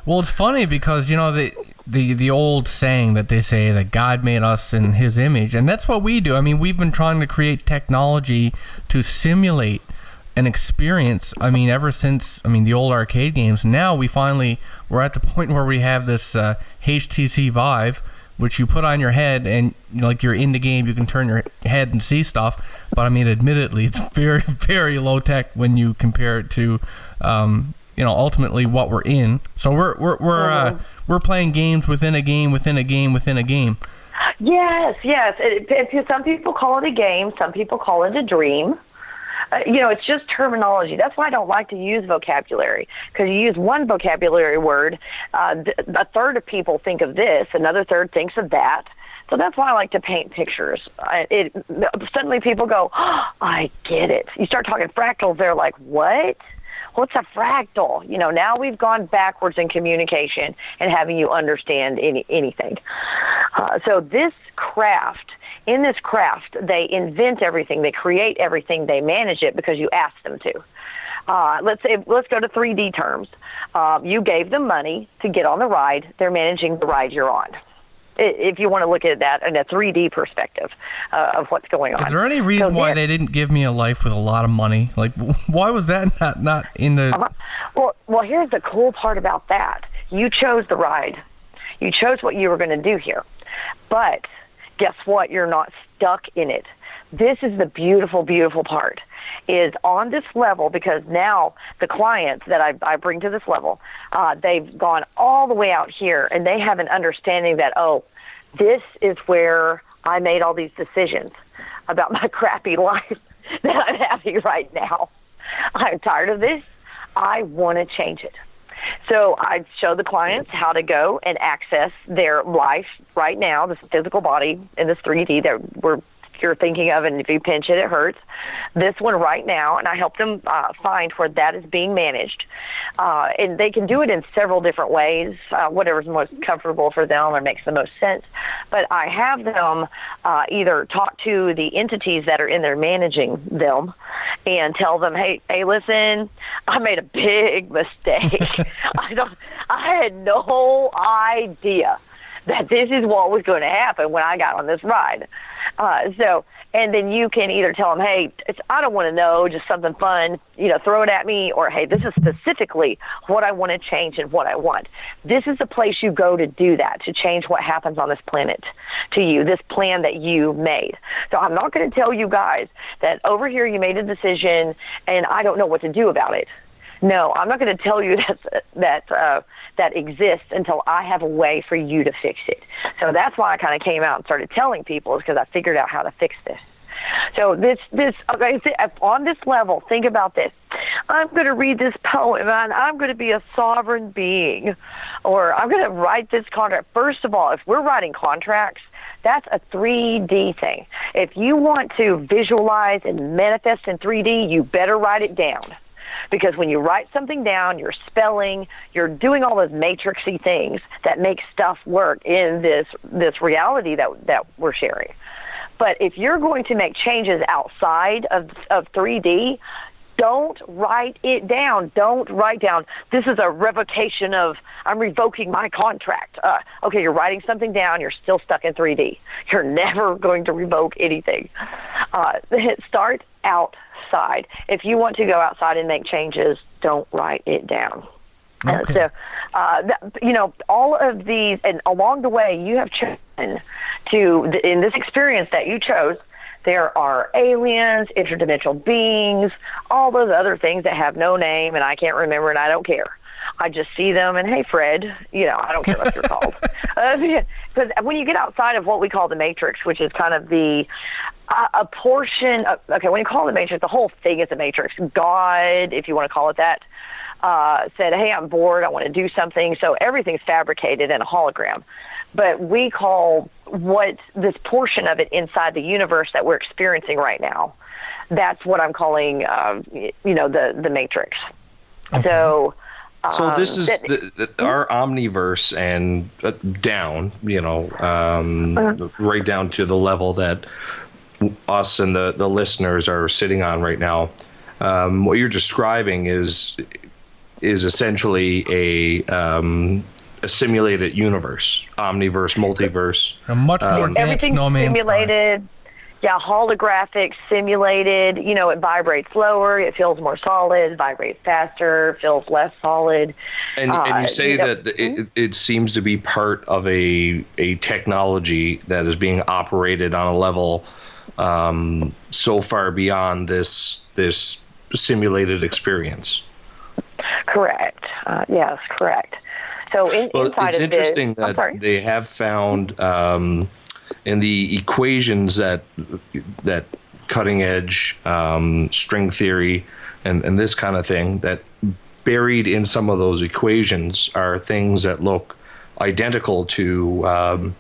Well, it's funny because, the old saying that they say that God made us in his image, and that's what we do. I mean, we've been trying to create technology to simulate an experience. I mean, ever since, the old arcade games. Now we're at the point where we have this HTC Vive, which you put on your head, and you're in the game, you can turn your head and see stuff. But admittedly, it's very, very low tech when you compare it to, ultimately what we're in. So we're playing games within a game within a game within a game. Yes. Some people call it a game. Some people call it a dream. It's just terminology. That's why I don't like to use vocabulary, because you use one vocabulary word, a third of people think of this, another third thinks of that. So that's why I like to paint pictures. Suddenly people go, oh, I get it. You start talking fractals, they're like, what? What's a fractal? Now we've gone backwards in communication and having you understand anything. So in this craft, they invent everything, they create everything, they manage it because you ask them to. Let's go to 3D terms. You gave them money to get on the ride. They're managing the ride you're on. If you want to look at that in a 3D perspective of what's going on. Is there any reason why they didn't give me a life with a lot of money? Like, why was that not in the... Well, here's the cool part about that. You chose the ride. You chose what you were going to do here. But guess what? You're not stuck in it. This is the beautiful, beautiful part, is on this level, because now the clients that I bring to this level, they've gone all the way out here, and they have an understanding that, this is where I made all these decisions about my crappy life that I'm having right now. I'm tired of this. I want to change it. So I show the clients how to go and access their life right now, this physical body in this 3D that you're thinking of, and if you pinch it, it hurts. This one right now, and I help them find where that is being managed. And they can do it in several different ways, whatever's most comfortable for them or makes the most sense. But I have them either talk to the entities that are in there managing them and tell them, hey, listen, I made a big mistake. I had no idea that this is what was going to happen when I got on this ride. And then you can either tell them, hey, I don't want to know, just something fun, throw it at me, or, hey, this is specifically what I want to change and what I want. This is the place you go to do that, to change what happens on this planet to you, this plan that you made. So I'm not going to tell you guys that over here you made a decision and I don't know what to do about it. No, I'm not going to tell you that exists until I have a way for you to fix it. So that's why I kind of came out and started telling people, is because I figured out how to fix this. So on this level, think about this. I'm going to read this poem, and I'm going to be a sovereign being, or I'm going to write this contract. First of all, if we're writing contracts, that's a 3D thing. If you want to visualize and manifest in 3D, you better write it down. Because when you write something down, you're spelling, you're doing all those matrixy things that make stuff work in this reality that we're sharing. But if you're going to make changes outside of 3D, don't write it down. Don't write down, this is a revocation of, I'm revoking my contract. Okay, you're writing something down, you're still stuck in 3D. You're never going to revoke anything. Start outside. If you want to go outside and make changes, don't write it down. Okay. All of these, and along the way, you have chosen in this experience that you chose, there are aliens, interdimensional beings, all those other things that have no name, and I can't remember, and I don't care. I just see them, and hey, Fred, I don't care what you're called. Because when you get outside of what we call the matrix, which is kind of a portion of, when you call it the matrix, the whole thing is a matrix. God, if you want to call it that, said, hey, I'm bored, I want to do something. So everything's fabricated in a hologram. But we call what this portion of it inside the universe that we're experiencing right now, that's what I'm calling, the matrix. Okay. So this is our omniverse and down, right down to the level that us and the listeners are sitting on right now. What you're describing is is essentially a simulated universe, omniverse, multiverse. A much more advanced Everything's No Man's Sky. simulated. Yeah, holographic, simulated. You know, it vibrates lower, it feels more solid, vibrates faster, feels less solid. And you say that it seems to be part of a technology that is being operated on a level so far beyond this simulated experience. Correct. Yes, correct. So inside it's of interesting this, that they have found in the equations that cutting edge string theory and this kind of thing, that buried in some of those equations are things that look identical to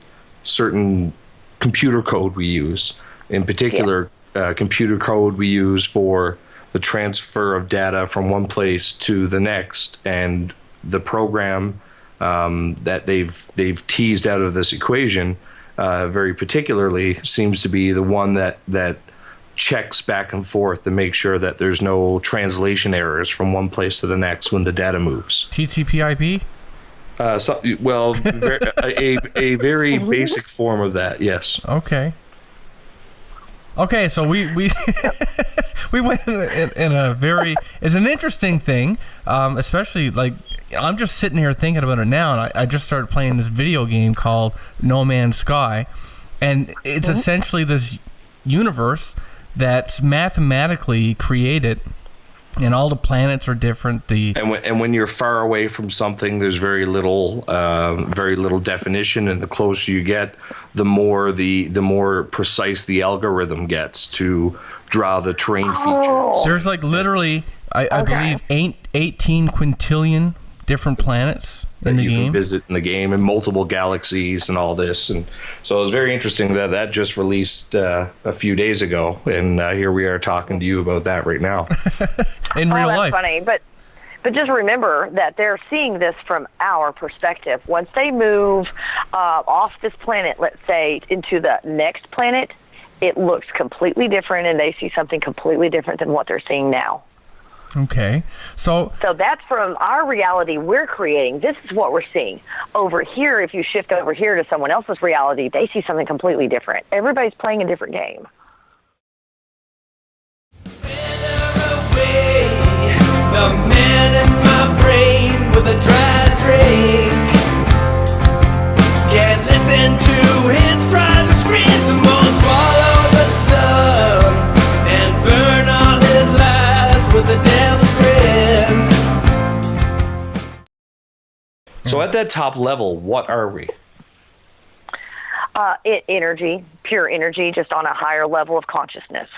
certain computer code we use. In particular, computer code we use for the transfer of data from one place to the next, and the program that they've teased out of this equation very particularly seems to be the one that checks back and forth to make sure that there's no translation errors from one place to the next when the data moves. TCP/IP? A very basic form of that, yes. Okay, so we we went in a very, it's an interesting thing, especially like I'm just sitting here thinking about it now, and I just started playing this video game called No Man's Sky, and it's essentially this universe that's mathematically created, and all the planets are different. And when you're far away from something, there's very little definition, and the closer you get, the more precise the algorithm gets to draw the terrain features. There's like literally, I believe, 18 quintillion different planets in the you game. Can visit in the game, and multiple galaxies and all this, and so it was very interesting that just released a few days ago, and here we are talking to you about that right now. In real life. That's funny, but just remember that they're seeing this from our perspective. Once they move off this planet, let's say, into the next planet, it looks completely different, and they see something completely different than what they're seeing now. Okay, so that's from our reality we're creating. This is what we're seeing. Over here, if you shift over here to someone else's reality, they see something completely different. Everybody's playing a different game. The man in my brain with a dry drink can't listen to his cries and screams and won't swallow the sun and burn all his lies with the devil's grin. So at that top level, what are we? Energy, pure energy, just on a higher level of consciousness.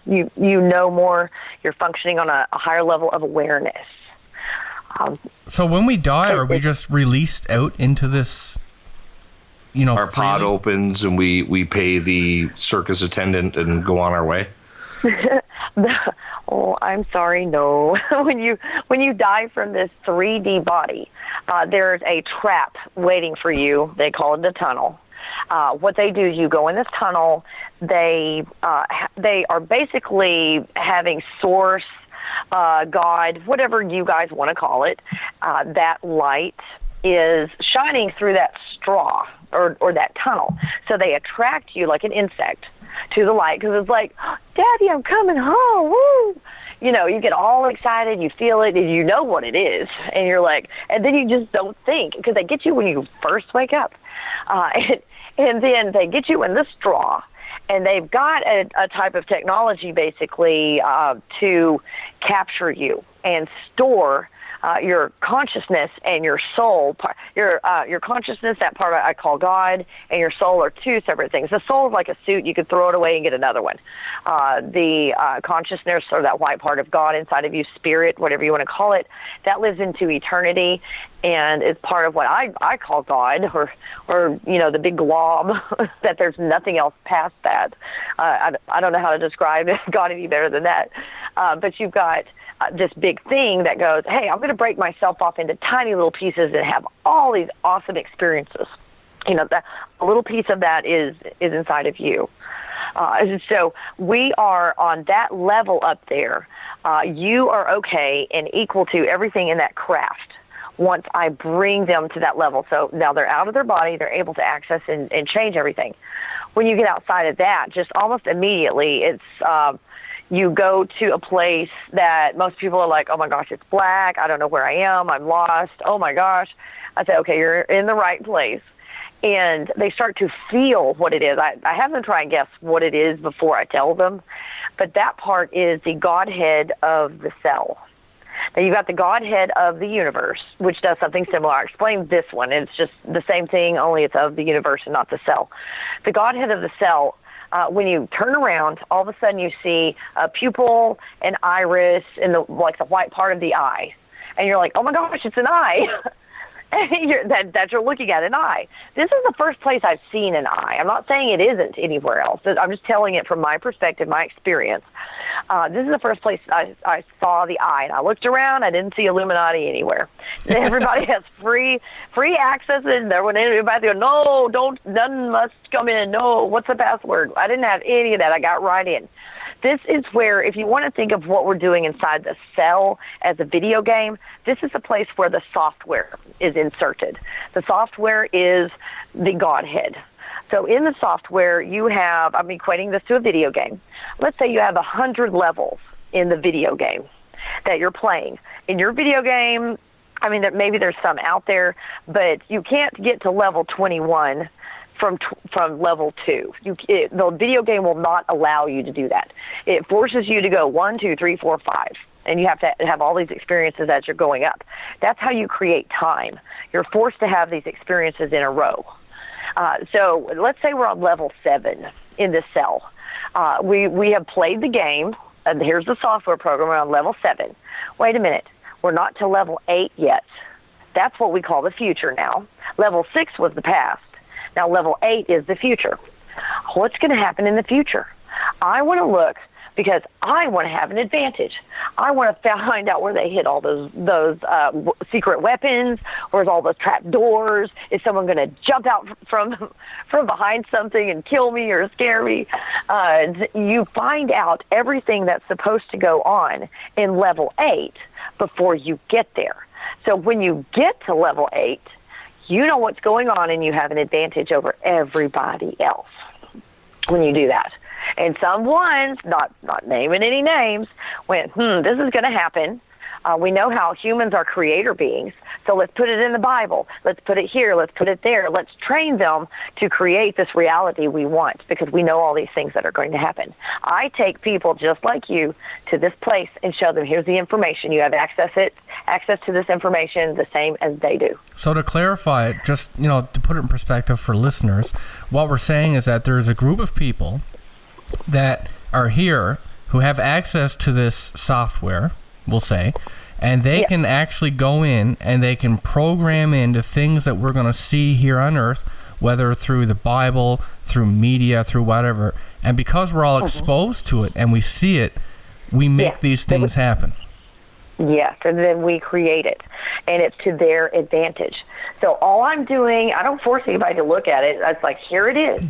You know more. You're functioning on a higher level of awareness. So when we die, are we just released out into this? Our pod opens and we pay the circus attendant and go on our way. Oh, I'm sorry. No, when you die from this 3D body, there's a trap waiting for you. They call it the tunnel. What they do is you go in this tunnel. They are basically having source, God, whatever you guys want to call it. That light is shining through that straw or that tunnel. So they attract you like an insect to the light, because it's like, Daddy, I'm coming home. Woo! You know, you get all excited, you feel it, and you know what it is, and you're like, and then you just don't think, because they get you when you first wake up, and then they get you in the straw, and they've got a type of technology basically to capture you and store your consciousness and your soul. Your consciousness, that part I call God, and your soul are two separate things. The soul is like a suit. You could throw it away and get another one. The consciousness, or that white part of God inside of you, spirit, whatever you want to call it, that lives into eternity and is part of what I call God, or the big glob, that there's nothing else past that. I don't know how to describe God any better than that. But you've got this big thing that goes, hey, I'm going to break myself off into tiny little pieces and have all these awesome experiences. That a little piece of that is inside of you. So we are on that level up there you are okay and equal to everything in that craft once I bring them to that level. So now they're out of their body, they're able to access and change everything. When you get outside of that, just almost immediately, it's you go to a place that most people are like, oh my gosh, it's black, I don't know where I am, I'm lost, oh my gosh. I say, okay, you're in the right place. And they start to feel what it is. I have them try and guess what it is before I tell them. But that part is the Godhead of the cell. Now, you've got the Godhead of the universe, which does something similar. I explained this one. It's just the same thing, only it's of the universe and not the cell. The Godhead of the cell, when you turn around, all of a sudden you see a pupil, an iris, and the white part of the eye. And you're like, oh my gosh, it's an eye. that you're looking at an eye. This is the first place I've seen an eye. I'm not saying it isn't anywhere else. I'm just telling it from my perspective, my experience. This is the first place I saw the eye, and I looked around. I didn't see Illuminati anywhere. Everybody has free access in there. When everybody goes, no, none must come in. No, what's the password? I didn't have any of that. I got right in. This is where, if you want to think of what we're doing inside the cell as a video game, this is the place where the software is inserted. The software is the Godhead. So in the software, you have, I'm equating this to a video game. Let's say you have 100 levels in the video game that you're playing. In your video game, I mean, maybe there's some out there, but you can't get to level 21 from level 2. The video game will not allow you to do that. It forces you to go 1, 2, 3, 4, 5, and you have to have all these experiences as you're going up. That's how you create time. You're forced to have these experiences in a row. So let's say we're on level 7 in this cell. We have played the game, and here's the software program. We're on level 7. Wait a minute. We're not to level 8 yet. That's what we call the future now. Level 6 was the past. Now, level 8 is the future. What's going to happen in the future? I want to look because I want to have an advantage. I want to find out where they hid all those secret weapons. Where's all those trap doors? Is someone going to jump out from behind something and kill me or scare me? You find out everything that's supposed to go on in level 8 before you get there. So when you get to level 8, you know what's going on, and you have an advantage over everybody else when you do that. And some ones, not naming any names, went, this is going to happen. We know how humans are creator beings, so let's put it in the Bible. Let's put it here. Let's put it there. Let's train them to create this reality we want because we know all these things that are going to happen. I take people just like you to this place and show them, here's the information. You have access to this information the same as they do. So to clarify it, just to put it in perspective for listeners, what we're saying is that there's a group of people that are here who have access to this software, we'll say, and they can actually go in and they can program into things that we're going to see here on Earth, whether through the Bible, through media, through whatever. And because we're all exposed to it and we see it, we make these things happen. Yes, and then we create it, and it's to their advantage. So all I'm doing, I don't force anybody to look at it. It's like, here it is.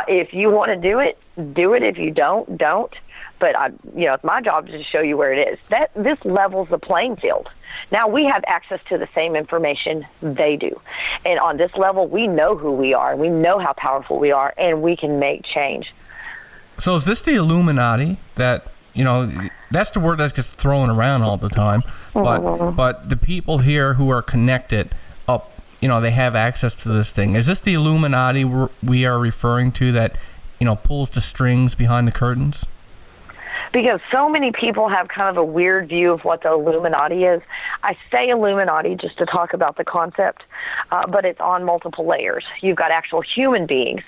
If you want to do it, do it. If you don't. But it's my job to show you where it is. This levels the playing field. Now we have access to the same information they do. And on this level, we know who we are. We know how powerful we are, and we can make change. So is this the Illuminati that, that's the word that gets thrown around all the time. But the people here who are connected up, they have access to this thing. Is this the Illuminati we are referring to that, pulls the strings behind the curtains? Because so many people have kind of a weird view of what the Illuminati is. I say Illuminati just to talk about the concept, but it's on multiple layers. You've got actual human beings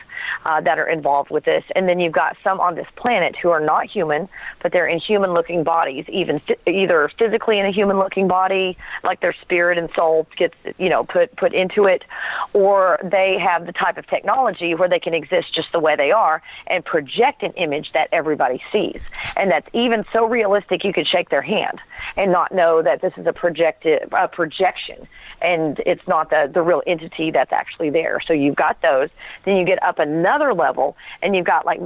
that are involved with this, and then you've got some on this planet who are not human, but they're in human-looking bodies, either physically in a human-looking body, like their spirit and soul gets put into it, or they have the type of technology where they can exist just the way they are and project an image that everybody sees. And that's even so realistic you could shake their hand and not know that this is a projection, and it's not the real entity that's actually there. So you've got those. Then you get up another level, and you've got like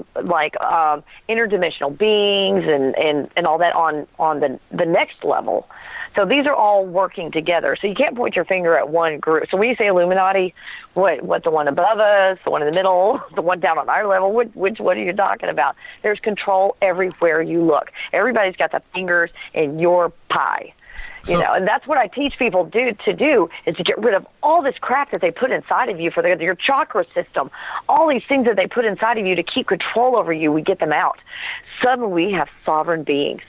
interdimensional beings and all that on the next level. So these are all working together. So you can't point your finger at one group. So when you say Illuminati, what the one above us, the one in the middle, the one down on our level, what are you talking about? There's control everywhere you look. Everybody's got the fingers in your pie. You know, and that's what I teach people to do is to get rid of all this crap that they put inside of you for your chakra system, all these things that they put inside of you to keep control over you. We get them out. Suddenly we have sovereign beings.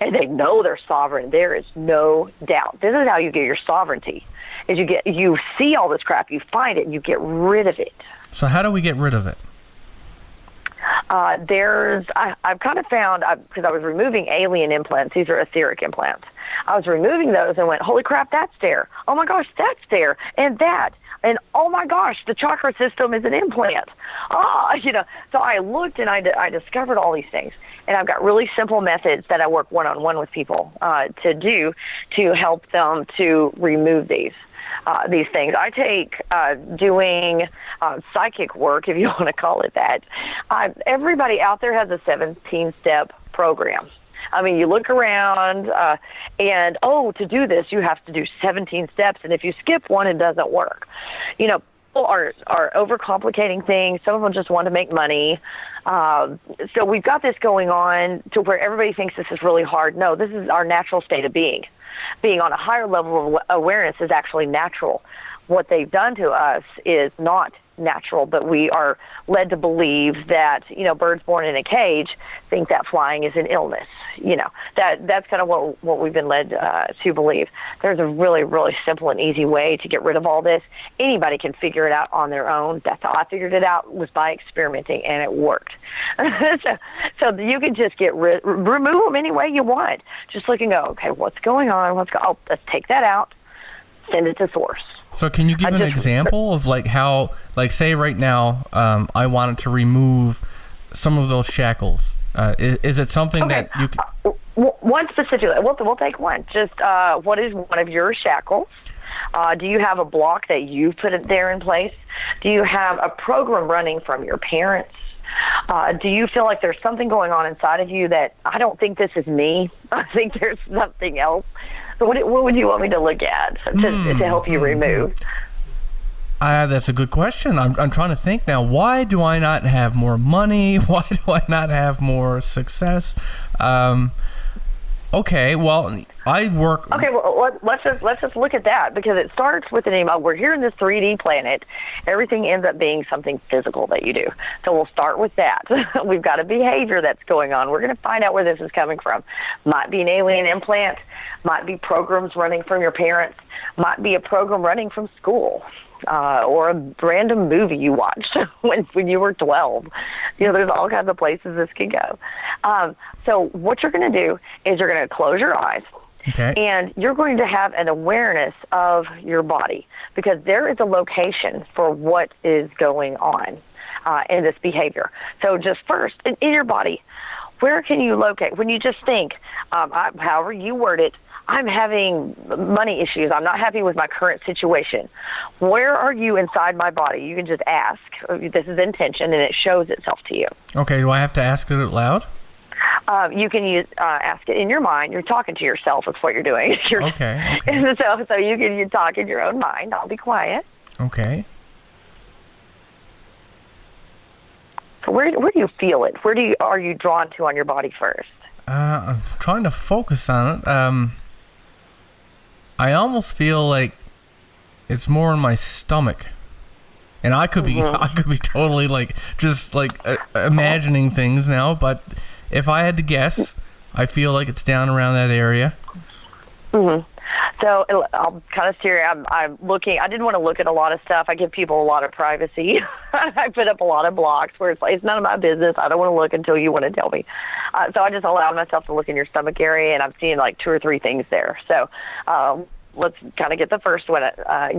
And they know they're sovereign. There is no doubt. This is how you get your sovereignty. Is you see all this crap, you find it, and you get rid of it. So how do we get rid of it? I've kind of found, because I was removing alien implants. These are etheric implants. I was removing those and went, holy crap, that's there. Oh my gosh, that's there, and that. And oh my gosh, the chakra system is an implant. So I looked and I discovered all these things. And I've got really simple methods that I work one-on-one with people to do to help them to remove these things. I take doing psychic work, if you want to call it that. Everybody out there has a 17-step program. I mean, you look around and, to do this, you have to do 17 steps. And if you skip one, it doesn't work. You know, people are overcomplicating things. Some of them just want to make money. So we've got this going on to where everybody thinks this is really hard. No, this is our natural state of being. Being on a higher level of awareness is actually natural. What they've done to us is not natural, but we are led to believe that, birds born in a cage think that flying is an illness. That's kind of what we've been led to believe. There's a really, really simple and easy way to get rid of all this. Anybody can figure it out on their own. That's how I figured it out, was by experimenting, and it worked. so you can just remove them any way you want. Just look and go, okay, what's going on? Let's take that out, send it to source. So can you give an example of how, say right now, I wanted to remove some of those shackles. Is it something that you can... One specifically, we'll take one. Just what is one of your shackles? Do you have a block that you put it there in place? Do you have a program running from your parents? Do you feel like there's something going on inside of you that, I don't think this is me, I think there's something else? So what would you want me to look at to help you remove? That's a good question. I'm trying to think now. Why do I not have more money? Why do I not have more success? Okay, well, I work... Okay, well, let's just look at that, because it starts with an email. We're here in this 3D planet. Everything ends up being something physical that you do. So we'll start with that. We've got a behavior that's going on. We're going to find out where this is coming from. Might be an alien implant. Might be programs running from your parents. Might be a program running from school. Or a random movie you watched when you were 12. There's all kinds of places this could go. So what you're going to do is you're going to close your eyes. Okay. And you're going to have an awareness of your body, because there is a location for what is going on in this behavior. So just first, in your body, where can you locate? When you just think, however you word it, I'm having money issues. I'm not happy with my current situation. Where are you inside my body? You can just ask. This is intention, and it shows itself to you. Okay, do I have to ask it out loud? You can ask it in your mind. You're talking to yourself. That's what you're doing. Okay. So you talk in your own mind. I'll be quiet. Okay. So where do you feel it? Where are you drawn to on your body first? I'm trying to focus on it. I almost feel like it's more in my stomach, and I could be totally just imagining things now. But if I had to guess, I feel like it's down around that area. Mm-hmm. So I'll kind of steer. I'm looking. I didn't want to look at a lot of stuff. I give people a lot of privacy. I put up a lot of blocks where it's none of my business. I don't want to look until you want to tell me. So I just allowed myself to look in your stomach area, and I'm seeing 2 or 3 things there. So let's kind of get the first one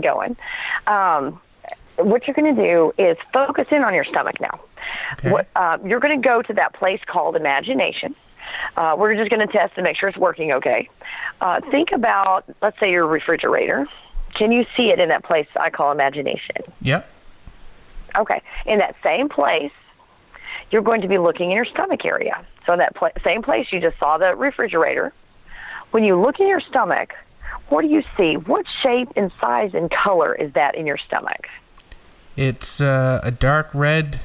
going. What you're going to do is focus in on your stomach now. Okay. You're going to go to that place called imagination. We're just going to test to make sure it's working okay. Think about, let's say, your refrigerator. Can you see it in that place I call imagination? Yep. Okay. In that same place, you're going to be looking in your stomach area. So in that same place you just saw the refrigerator, when you look in your stomach, what do you see? What shape and size and color is that in your stomach? It's a dark red,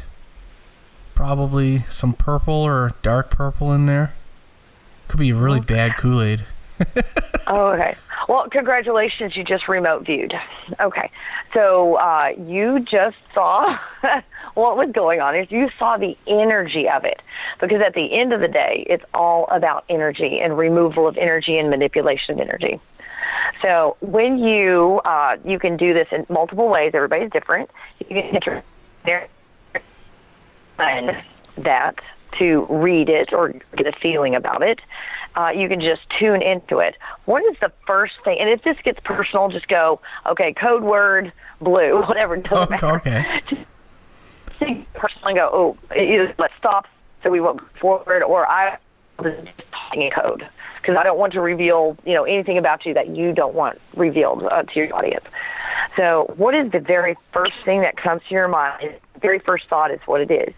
probably some purple or dark purple in there. Could be really bad Kool-Aid. Oh, okay. Well, congratulations, you just remote viewed. Okay. So you just saw what was going on. Is you saw the energy of it. Because at the end of the day, it's all about energy and removal of energy and manipulation of energy. So when you can do this in multiple ways. Everybody's different. You can get your that to read it or get a feeling about it. You can just tune into it. What is the first thing? And if this gets personal, just go, okay, code word, blue, whatever. It doesn't matter. Okay. Just think personal and go, oh, either let's stop so we won't move forward, or I was just talking in code because I don't want to reveal, anything about you that you don't want revealed to your audience. So what is the very first thing that comes to your mind? The very first thought is what it is.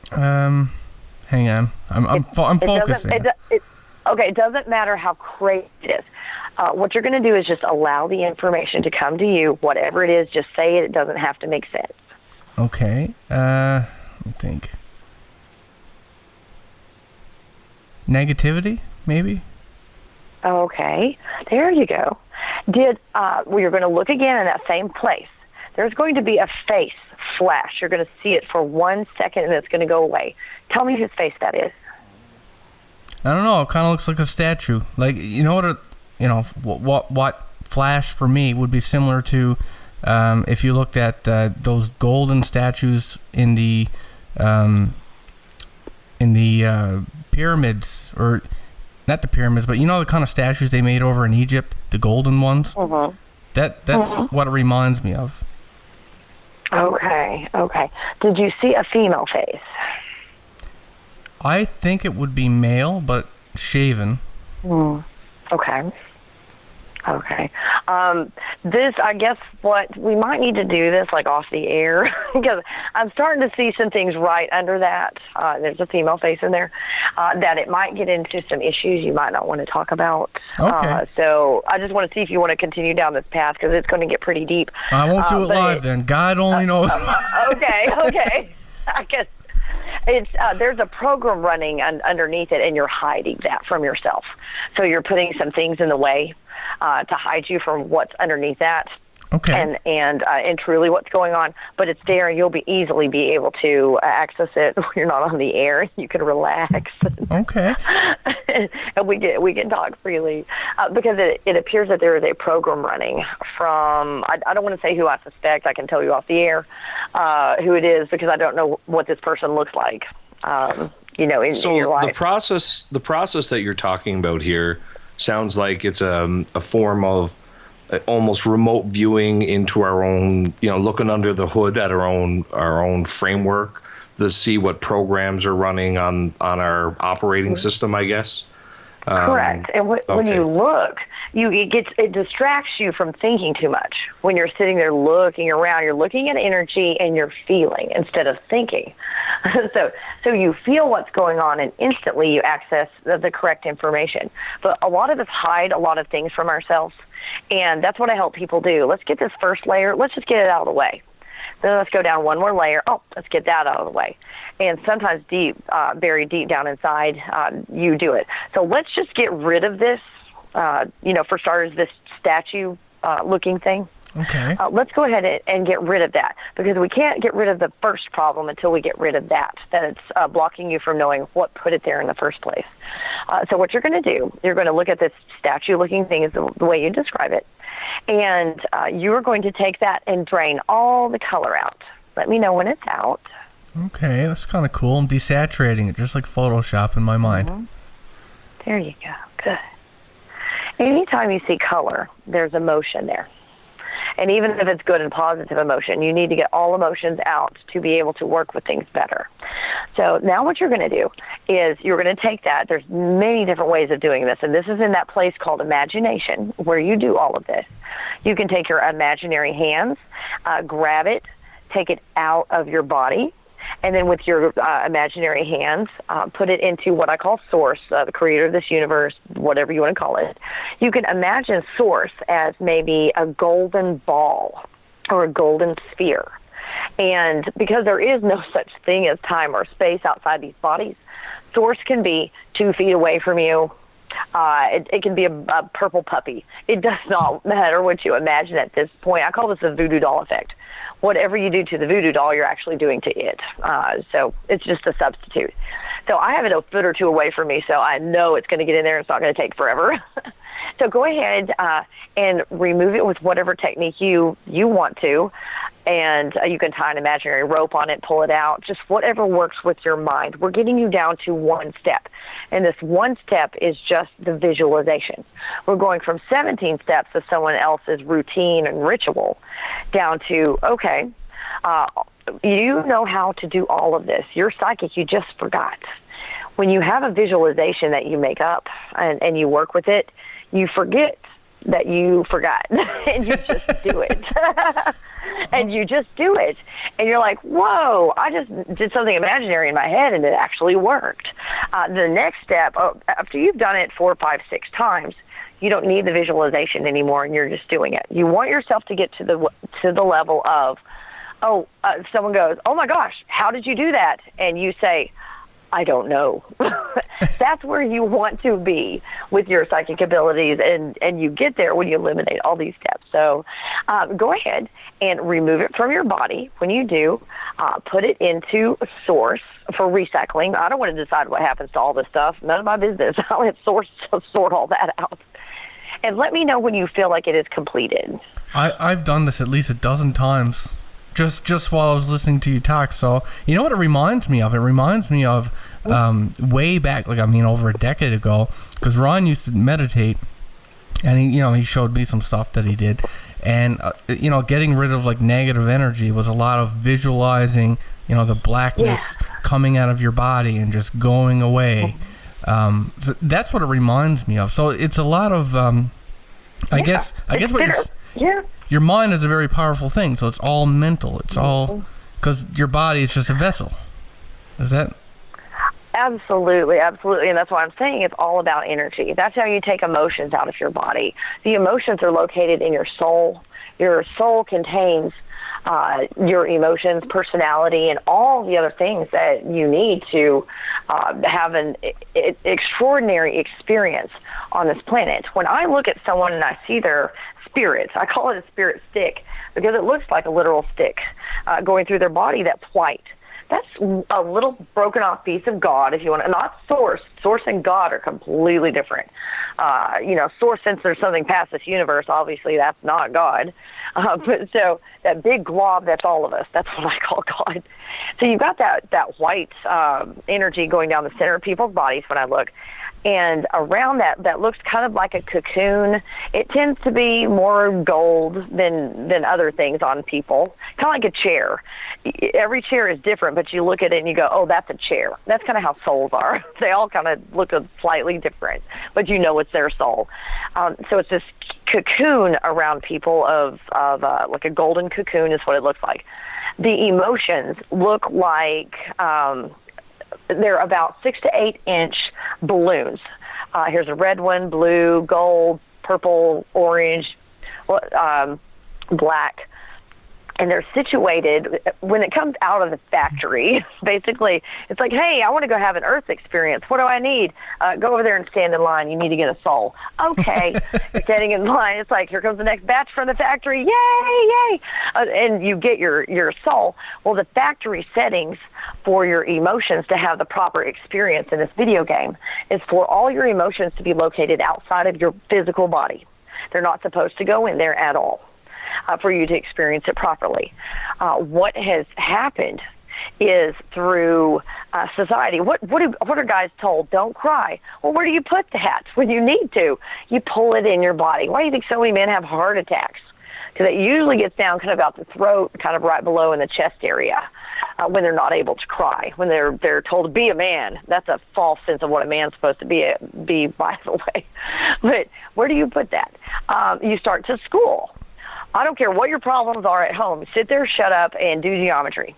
Hang on. I'm focusing. It doesn't matter how crazy it is. What you're going to do is just allow the information to come to you, whatever it is. Just say it. It doesn't have to make sense. Okay. Let me think. Negativity, maybe? Okay. There you go. You're going to look again in that same place. There's going to be a face flash. You're going to see it for 1 second, and it's going to go away. Tell me whose face that is. I don't know. It kind of looks like a statue. Like, what flash for me would be similar to if you looked at those golden statues in the pyramids, or not the pyramids, but the kind of statues they made over in Egypt, the golden ones. Mm-hmm. That's what it reminds me of. Okay. Did you see a female face? I think it would be male, but shaven. Okay. This, I guess, what we might need to do this like off the air because I'm starting to see some things right under that. There's a female face in there that it might get into some issues you might not want to talk about. Okay. So I just want to see if you want to continue down this path because it's going to get pretty deep. I won't do it live then. God only knows. Okay. I guess there's a program running underneath it, and you're hiding that from yourself. So you're putting some things in the way to hide you from what's underneath that. Okay. And truly what's going on, but it's there, and you'll easily be able to access it when you're not on the air. You can relax. Okay. And we can talk freely because it appears that there is a program running from. I don't want to say who I suspect. I can tell you off the air who it is because I don't know what this person looks like. In your life. the process that you're talking about here sounds like it's a form of almost remote viewing into our own, looking under the hood at our own framework to see what programs are running on our operating system, I guess. Correct. And when you look, it distracts you from thinking too much. When you're sitting there looking around, you're looking at energy and you're feeling instead of thinking. So you feel what's going on, and instantly you access the correct information. But a lot of us hide a lot of things from ourselves, and that's what I help people do. Let's get this first layer. Let's just get it out of the way. Then let's go down one more layer. Oh, let's get that out of the way. And sometimes deep, very deep down inside, you do it. So let's just get rid of this, for starters, this statue-looking thing. Okay. Let's go ahead and get rid of that because we can't get rid of the first problem until we get rid of that it's blocking you from knowing what put it there in the first place. So what you're going to do, you're going to look at this statue-looking thing is the way you describe it, and you are going to take that and drain all the color out. Let me know when it's out. Okay, that's kind of cool. I'm desaturating it just like Photoshop in my mind. Mm-hmm. There you go. Good. Anytime you see color, there's emotion there. And even if it's good and positive emotion, you need to get all emotions out to be able to work with things better. So now what you're going to do is you're going to take that. There's many different ways of doing this, and this is in that place called imagination where you do all of this. You can take your imaginary hands, grab it, take it out of your body, and then with your imaginary hands, put it into what I call Source, the creator of this universe, whatever you want to call it. You can imagine Source as maybe a golden ball or a golden sphere. And because there is no such thing as time or space outside these bodies, Source can be 2 feet away from you. It can be a purple puppy. It does not matter what you imagine at this point. I call this the voodoo doll effect. Whatever you do to the voodoo doll, you're actually doing to it. So it's just a substitute. So I have it a foot or 2 away from me, so I know it's going to get in there. It's not going to take forever. So go ahead and remove it with whatever technique you want to. And you can tie an imaginary rope on it, pull it out, just whatever works with your mind. We're getting you down to 1 step. And this 1 step is just the visualization. We're going from 17 steps of someone else's routine and ritual down to, okay, you know how to do all of this. You're psychic, you just forgot. When you have a visualization that you make up and you work with it, you forget that you forgot, and you just do it. And you just do it. And you're like, whoa, I just did something imaginary in my head, and it actually worked. The next step, after you've done it 4, 5, 6 times, you don't need the visualization anymore, and you're just doing it. You want yourself to get to the level of, someone goes, oh, my gosh, how did you do that? And you say, I don't know. That's where you want to be with your psychic abilities, and you get there when you eliminate all these steps. So go ahead and remove it from your body. When you do, put it into Source for recycling. I don't want to decide what happens to all this stuff. None of my business. I'll let Source sort all that out. And let me know when you feel like it is completed. I've done this at least a dozen times. Just while I was listening to you talk. So, you know what it reminds me of? It reminds me of way back, over a decade ago, because Ron used to meditate, and he showed me some stuff that he did. And, getting rid of, negative energy was a lot of visualizing, the blackness coming out of your body and just going away. So that's what it reminds me of. So it's a lot of, I guess what you're... Your mind is a very powerful thing, so it's all mental. It's all because your body is just a vessel. Is that? Absolutely, absolutely. And that's why I'm saying it's all about energy. That's how you take emotions out of your body. The emotions are located in your soul. Your soul contains your emotions, personality, and all the other things that you need to have an extraordinary experience on this planet. When I look at someone and I see their spirit, I call it a spirit stick because it looks like a literal stick going through their body that's white. That's a little broken off piece of God, if you want to. Not Source. Source and God are completely different. Source, since there's something past this universe, obviously that's not God. But so that big glob, that's all of us. That's what I call God. So you've got that white energy going down the center of people's bodies when I look. And around that looks kind of like a cocoon. It tends to be more gold than other things on people, kind of like a chair. Every chair is different, but you look at it and you go, oh, that's a chair. That's kind of how souls are. They all kind of look slightly different, but it's their soul. So it's this cocoon around people of like a golden cocoon is what it looks like. The emotions look like... they're about 6 to 8 inch balloons. Here's a red one, blue, gold, purple, orange, black. And they're situated, when it comes out of the factory, basically, it's like, hey, I want to go have an Earth experience. What do I need? Go over there and stand in line. You need to get a soul. Okay. You're standing in line. It's like, here comes the next batch from the factory. Yay, yay. And you get your soul. Well, the factory settings for your emotions to have the proper experience in this video game is for all your emotions to be located outside of your physical body. They're not supposed to go in there at all. For you to experience it properly. What has happened is through society. What are guys told? Don't cry. Well, where do you put that when you need to? You pull it in your body. Why do you think so many men have heart attacks? Because it usually gets down kind of out the throat, kind of right below in the chest area. when they're not able to cry, when they're told to be a man. That's a false sense of what a man's supposed to be, by the way. But where do you put that? You start to school. I don't care what your problems are at home. Sit there, shut up, and do geometry.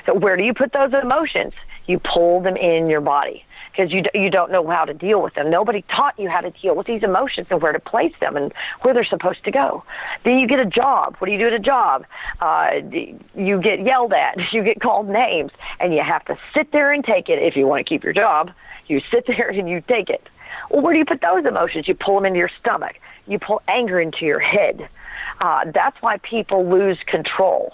So where do you put those emotions? You pull them in your body because you don't know how to deal with them. Nobody taught you how to deal with these emotions and where to place them and where they're supposed to go. Then you get a job. What do you do at a job? You get yelled at. You get called names, and you have to sit there and take it. If you want to keep your job, you sit there and you take it. Well, where do you put those emotions? You pull them into your stomach. You pull anger into your head. That's why people lose control,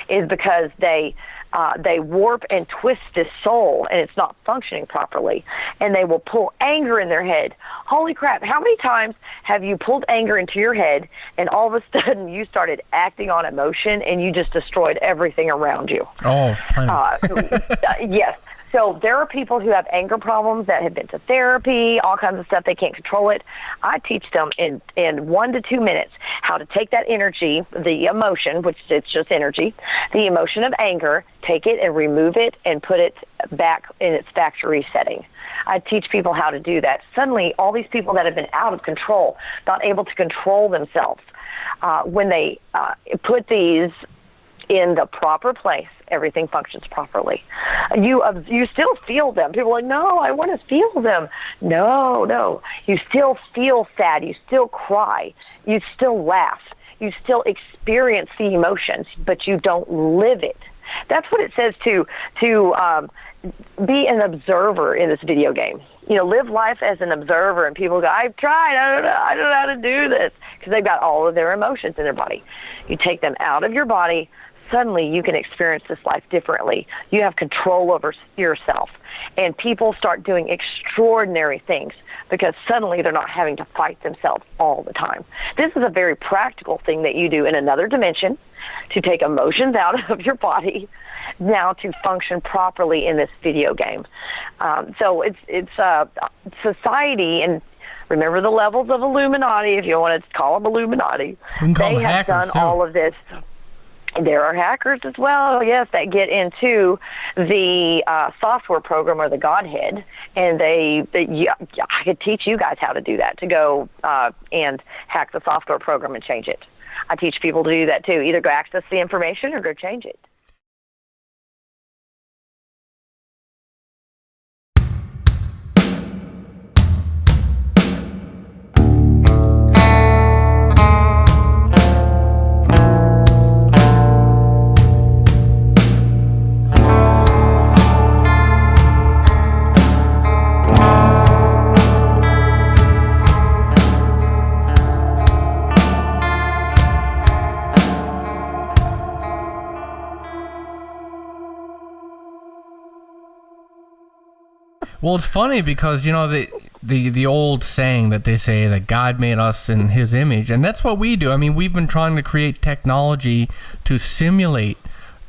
is because they warp and twist this soul, and it's not functioning properly, and they will pull anger in their head. Holy crap, how many times have you pulled anger into your head, and all of a sudden you started acting on emotion, and you just destroyed everything around you? Oh, yes. So there are people who have anger problems that have been to therapy, all kinds of stuff. They can't control it. I teach them in 1 to 2 minutes how to take that energy, the emotion, which it's just energy, the emotion of anger, take it and remove it and put it back in its factory setting. I teach people how to do that. Suddenly, all these people that have been out of control, not able to control themselves, when they put these in the proper place, everything functions properly. You still feel them. People are like, no, I want to feel them. No. You still feel sad. You still cry. You still laugh. You still experience the emotions, but you don't live it. That's what it says to be an observer in this video game. Live life as an observer, and people go, I've tried, I don't know how to do this, because they've got all of their emotions in their body. You take them out of your body, suddenly you can experience this life differently. You have control over yourself. And people start doing extraordinary things because suddenly they're not having to fight themselves all the time. This is a very practical thing that you do in another dimension to take emotions out of your body now to function properly in this video game. So it's society, and remember the levels of Illuminati, if you want to call them Illuminati. They have done all of this. There are hackers as well, yes, that get into the software program or the Godhead, and I could teach you guys how to do that, to go and hack the software program and change it. I teach people to do that too, either go access the information or go change it. Well, it's funny because the old saying that they say that God made us in His image, and that's what we do. I mean, we've been trying to create technology to simulate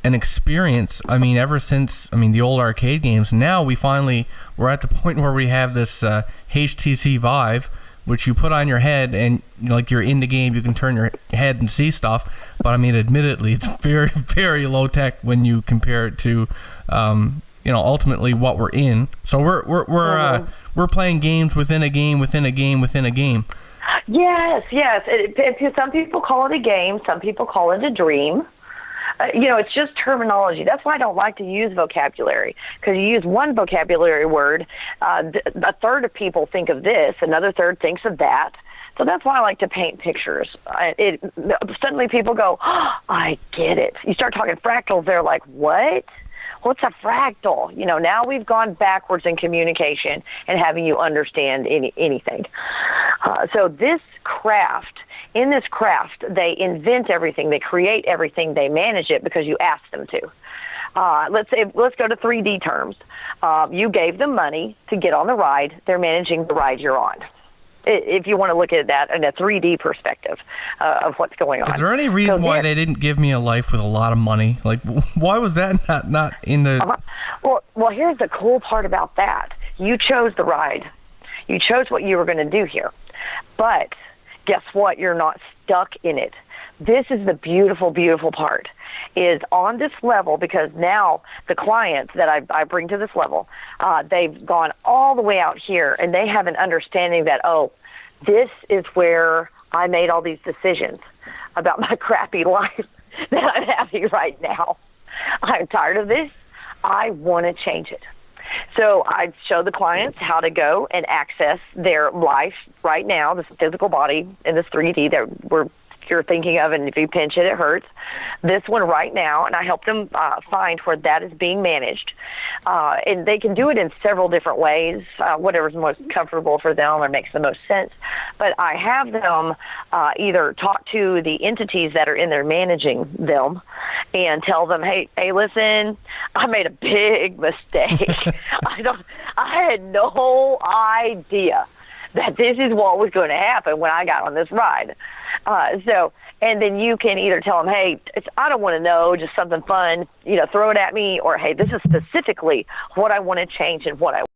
an experience. I mean, ever since the old arcade games. Now we're at the point where we have this HTC Vive, which you put on your head, and like you're in the game, you can turn your head and see stuff. But I mean, admittedly, it's very, very low tech when you compare it to ultimately what we're in. So we're playing games within a game within a game within a game. Yes. Some people call it a game. Some people call it a dream. It's just terminology. That's why I don't like to use vocabulary, because you use one vocabulary word, a third of people think of this, another third thinks of that. So that's why I like to paint pictures. Suddenly people go, oh, I get it. You start talking fractals, they're like, what? What's a fractal? Now we've gone backwards in communication and having you understand anything. So in this craft, they invent everything, they create everything, they manage it because you ask them to. Let's go to 3D terms. You gave them money to get on the ride. They're managing the ride you're on. If you want to look at that in a 3D perspective of what's going on. Is there any reason why they didn't give me a life with a lot of money? Like, why was that not in the... Well, here's the cool part about that. You chose the ride. You chose what you were going to do here. But guess what? You're not stuck in it. This is the beautiful, beautiful part, is on this level, because now the clients that I bring to this level, they've gone all the way out here, and they have an understanding that, oh, this is where I made all these decisions about my crappy life that I'm having right now. I'm tired of this. I want to change it. So I show the clients how to go and access their life right now, this physical body in this 3D that you're thinking of, and if you pinch it, it hurts. This one right now, and I help them find where that is being managed. And they can do it in several different ways, whatever's most comfortable for them or makes the most sense. But I have them either talk to the entities that are in there managing them and tell them, hey, listen, I made a big mistake. I had no idea that this is what was going to happen when I got on this ride. And then you can either tell them, hey, I don't want to know, just something fun, throw it at me, or hey, this is specifically what I want to change and what I